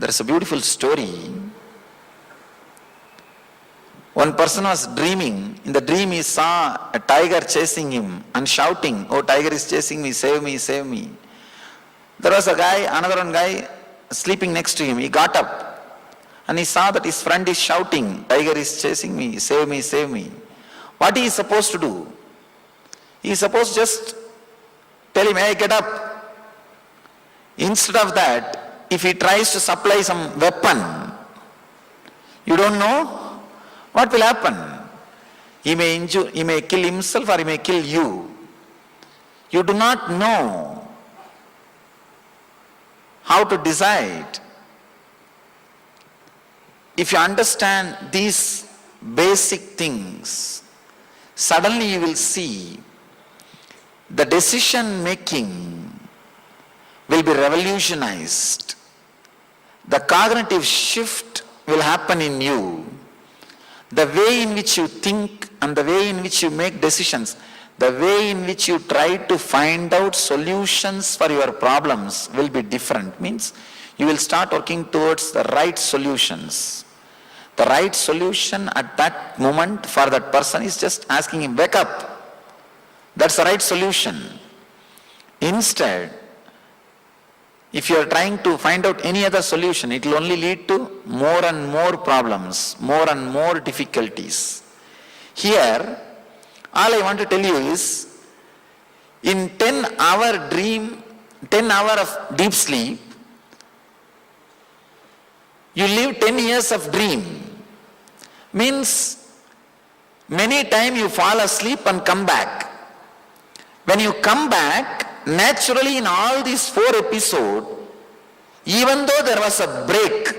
There is a beautiful story. One person was dreaming. In the dream he saw a tiger chasing him and shouting, "Oh, tiger is chasing me, save me, save me." There was another one guy sleeping next to him. He got up and he saw that his friend is shouting, "Tiger is chasing me, save me, save me." What he is supposed to do? He is supposed to just tell him, "Hey, get up." Instead of that, if he tries to supply some weapon, you don't know what will happen. He may injure, he may kill himself or he may kill you. You do not know how to decide. If you understand these basic things, suddenly you will see the decision making will be revolutionized. The cognitive shift will happen in you. The way in which you think and the way in which you make decisions, the way in which you try to find out solutions for your problems will be different. Means you will start working towards the right solutions. The right solution at that moment for that person is just asking him, "Wake up." That's the right solution. Instead, if you are trying to find out any other solution, it will only lead to more and more problems, more and more difficulties. Here, all I want to tell you is, in 10-hour dream, 10 hours of deep sleep, you live 10 years of dream. Means, many times you fall asleep and come back. When you come back, naturally in all these 4 episodes, even though there was a break,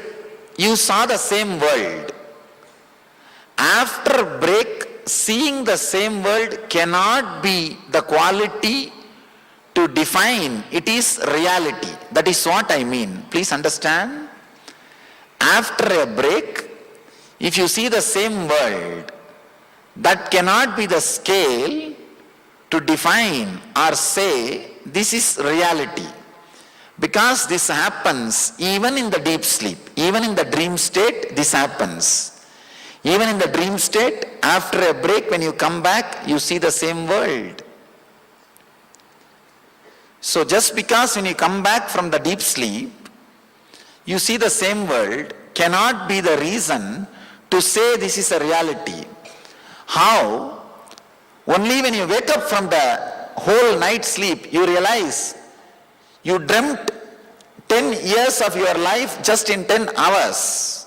you saw the same world. After break, seeing the same world cannot be the quality to define. It is reality. That is what I mean. Please understand. After a break, if you see the same world, that cannot be the scale to define or say this is reality. Because this happens even in the deep sleep, even in the dream state, this happens. Even in the dream state, after a break, when you come back, you see the same world. So just because when you come back from the deep sleep, you see the same world, cannot be the reason to say this is a reality. How? Only when you wake up from the whole night sleep, you realize you dreamt 10 years of your life just in 10 hours.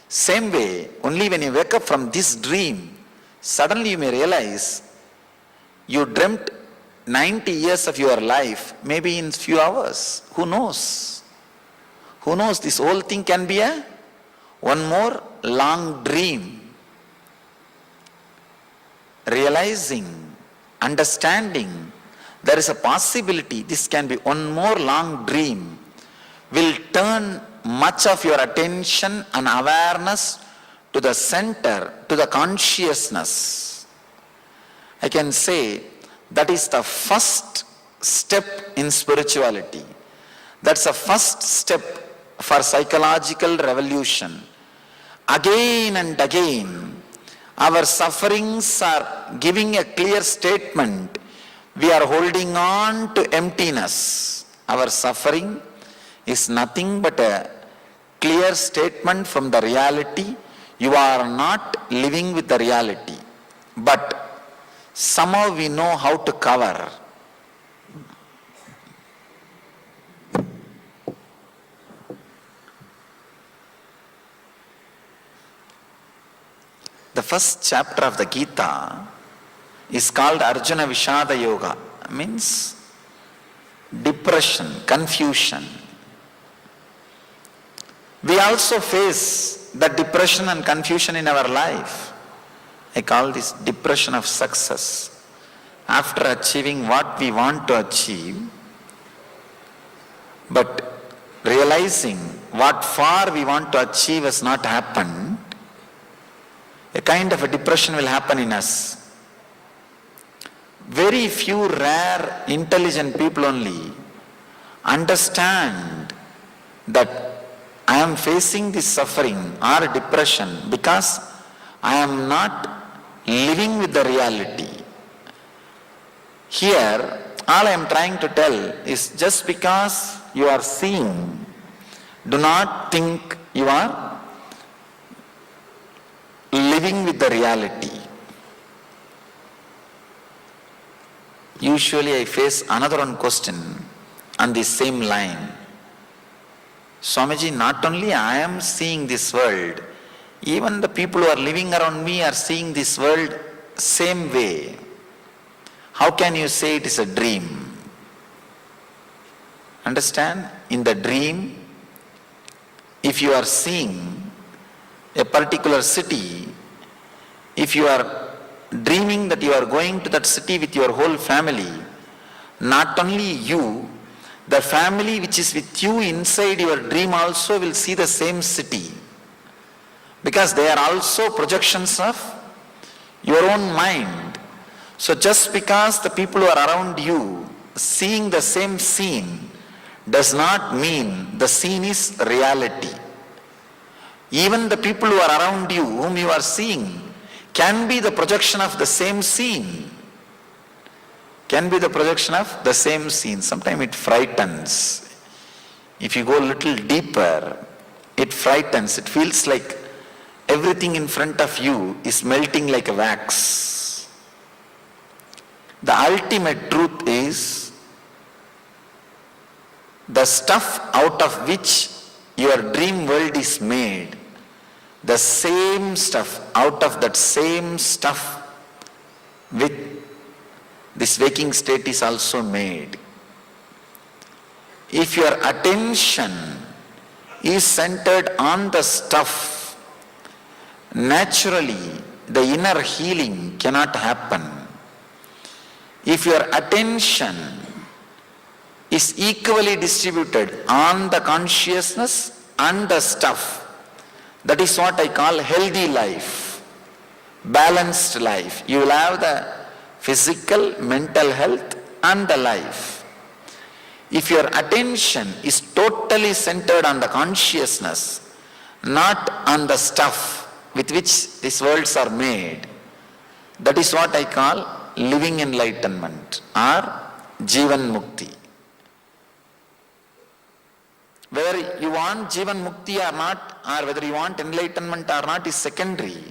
Same way, only when you wake up from this dream, suddenly you may realize you dreamt 90 years of your life, maybe in few hours. Who knows? Who knows? This whole thing can be one more long dream. Realizing, understanding, there is a possibility this can be one more long dream, will turn much of your attention and awareness to the center, to the consciousness. I can say that is the first step in spirituality. That's the first step for psychological revolution. Again and again, our sufferings are giving a clear statement. We are holding on to emptiness. Our suffering is nothing but a clear statement from the reality. You are not living with the reality. But somehow we know how to cover. The first chapter of the Gita is called Arjuna Vishada Yoga. Means depression, confusion. We also face the depression and confusion in our life. I call this depression of success. After achieving what we want to achieve, but realizing what far we want to achieve has not happened, a kind of a depression will happen in us. Very few rare intelligent people only understand that I I am facing this suffering or depression because I am not living with the reality. Here, all I am trying to tell is just because you are seeing, do not think you are living with the reality. Usually I face another one question on the same line. Swamiji, not only I am seeing this world, even the people who are living around me are seeing this world same way. How can you say it is a dream? Understand? In the dream, if you are seeing a particular city, if you are dreaming that you are going to that city with your whole family, not only you, the family which is with you inside your dream also will see the same city. Because they are also projections of your own mind. So just because the people who are around you seeing the same scene does not mean the scene is reality. Even the people who are around you, whom you are seeing, can be the projection of the same scene. Can be the projection of the same scene. Sometimes it frightens. If you go a little deeper, it frightens. It feels like everything in front of you is melting like a wax. The ultimate truth is the stuff out of which your dream world is made, the same stuff, out of that same stuff with this waking state is also made. If your attention is centered on the stuff, naturally the inner healing cannot happen. If your attention is equally distributed on the consciousness and the stuff, that is what I call healthy life, balanced life. You will have the physical, mental health and the life. If your attention is totally centered on the consciousness, not on the stuff with which these worlds are made, that is what I call living enlightenment or Jivan Mukti. Whether you want Jivan Mukti or not, or whether you want enlightenment or not is secondary.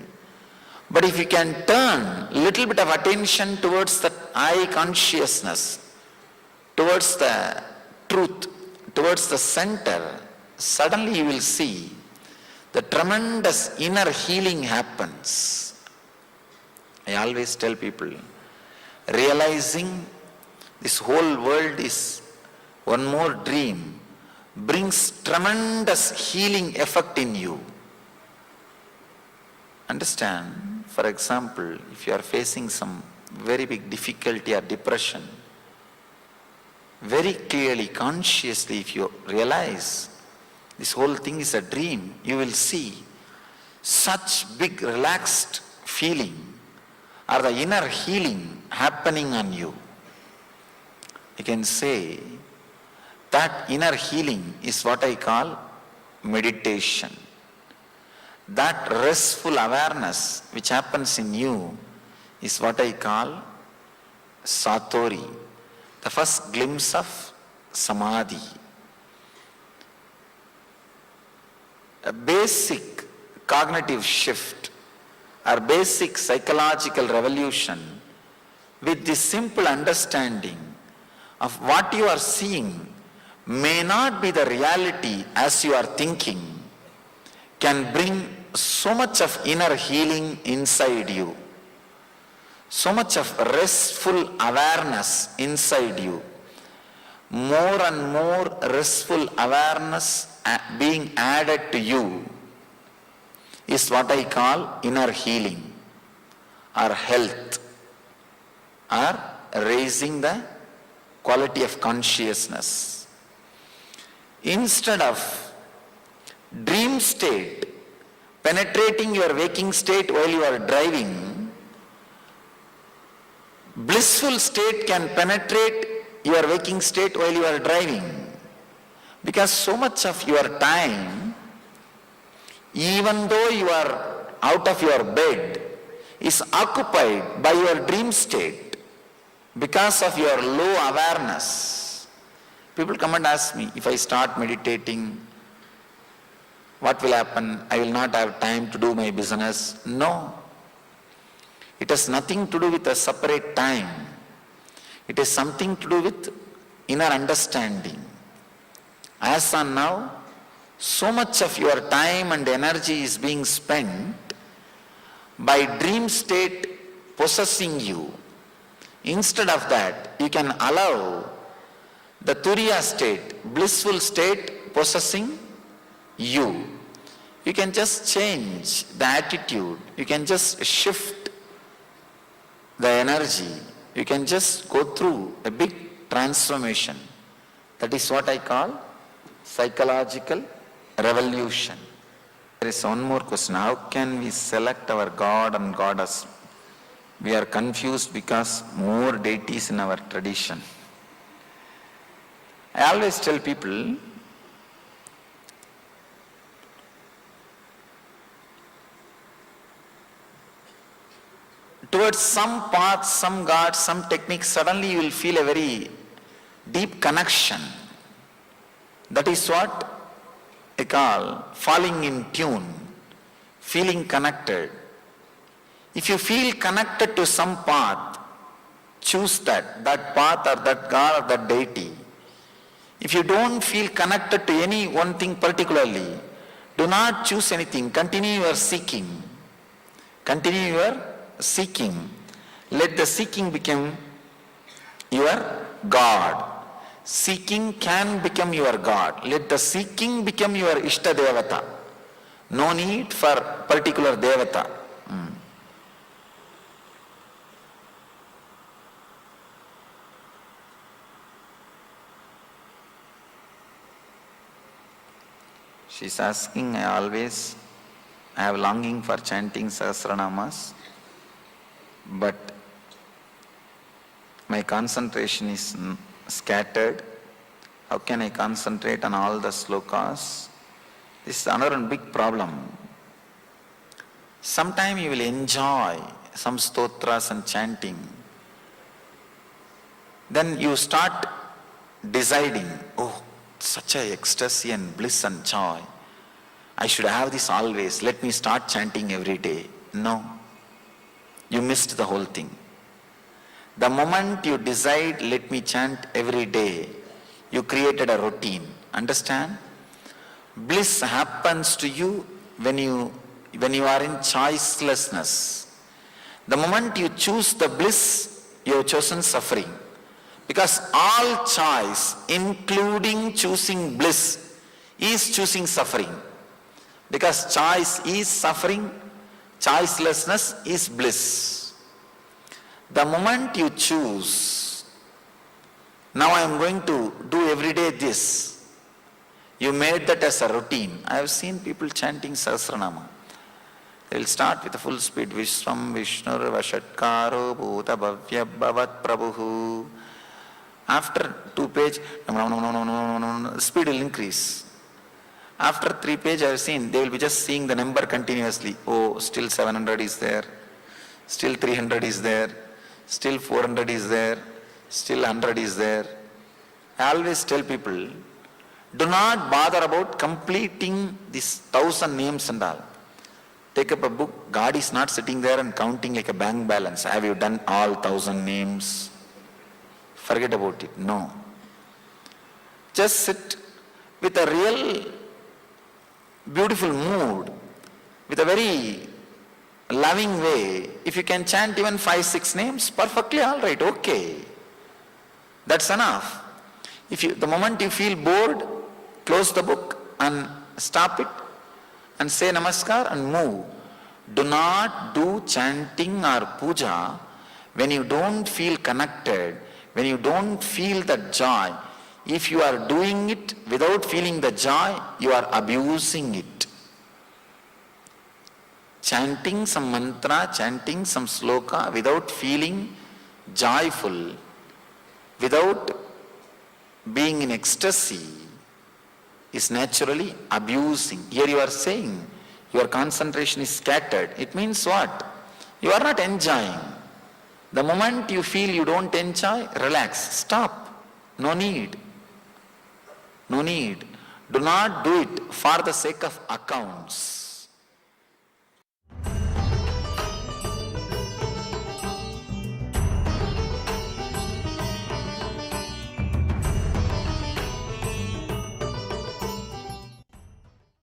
But if you can turn little bit of attention towards the I consciousness, towards the truth, towards the center, suddenly you will see the tremendous inner healing happens. I always tell people, realizing this whole world is one more dream brings tremendous healing effect in you. Understand? For example, if you are facing some very big difficulty or depression, very clearly, consciously, if you realize this whole thing is a dream, you will see such big relaxed feeling or the inner healing happening on you. You can say that inner healing is what I call meditation. That restful awareness which happens in you is what I call Satori, the first glimpse of Samadhi. A basic cognitive shift or basic psychological revolution with this simple understanding of what you are seeing may not be the reality as you are thinking, can bring so much of inner healing inside you, so much of restful awareness inside you. More and more restful awareness being added to you is what I call inner healing or health or raising the quality of consciousness. Instead of dream state penetrating your waking state while you are driving, blissful state can penetrate your waking state while you are driving. Because so much of your time even though you are out of your bed, is occupied by your dream state because of your low awareness. People come and ask me, if I start meditating, what will happen? I will not have time to do my business. No. It has nothing to do with a separate time. It has something to do with inner understanding. As on now, so much of your time and energy is being spent by dream state possessing you. Instead of that, you can allow the turiya state, blissful state possessing you. You can just change the attitude. You can just shift the energy. You can just go through a big transformation. That is what I call psychological revolution. There is one more question. How can we select our God and Goddess? We are confused because more deities in our tradition. I always tell people, towards some path, some God, some technique, suddenly you will feel a very deep connection. That is what I call falling in tune, feeling connected. If you feel connected to some path, choose that path or that God or that deity. If you don't feel connected to any one thing particularly, do not choose anything. Continue your seeking. Continue your seeking. Let the seeking become your God. Seeking can become your God. Let the seeking become your Ishta Devata. No need for particular Devata. She's asking, I have longing for chanting Sahasranamas, but my concentration is scattered. How can I concentrate on all the slokas? This is another big problem. Sometime you will enjoy some stotras and chanting. Then you start deciding, oh, such a ecstasy and bliss and joy. I should have this always. Let me start chanting every day. No. You missed the whole thing. The moment you decide, let me chant every day, you created a routine. Understand? Bliss happens to you when you are in choicelessness. The moment you choose the bliss, you have chosen suffering. Because all choice, including choosing bliss, is choosing suffering. Because choice is suffering, choicelessness is bliss. The moment you choose, now I am going to do every day this, you made that as a routine. I have seen people chanting Sahasranama. They will start with a full speed. Vishwam Vishnur Vashatkaro Bhuta Bhavya Bhavat Prabhu. After 2 pages, speed will increase. After 3 pages, I have seen, they will be just seeing the number continuously. Oh, still 700 is there, still 300 is there, still 400 is there, still 100 is there. I always tell people, do not bother about completing these 1,000 names and all. Take up a book. God is not sitting there and counting like a bank balance. Have you done all 1,000 names? Forget about it. No. Just sit with a real beautiful mood, with a very loving way. If you can chant even 5-6 names, perfectly all right, okay. That's enough. The moment you feel bored, close the book and stop it and say namaskar and move. Do not do chanting or puja when you don't feel connected, when you don't feel that joy. If you are doing it without feeling the joy, you are abusing it. Chanting some mantra, chanting some sloka without feeling joyful, without being in ecstasy, is naturally abusing. Here you are saying, your concentration is scattered, it means what? You are not enjoying. The moment you feel you don't enjoy, relax, stop. No need. No need. Do not do it for the sake of accounts.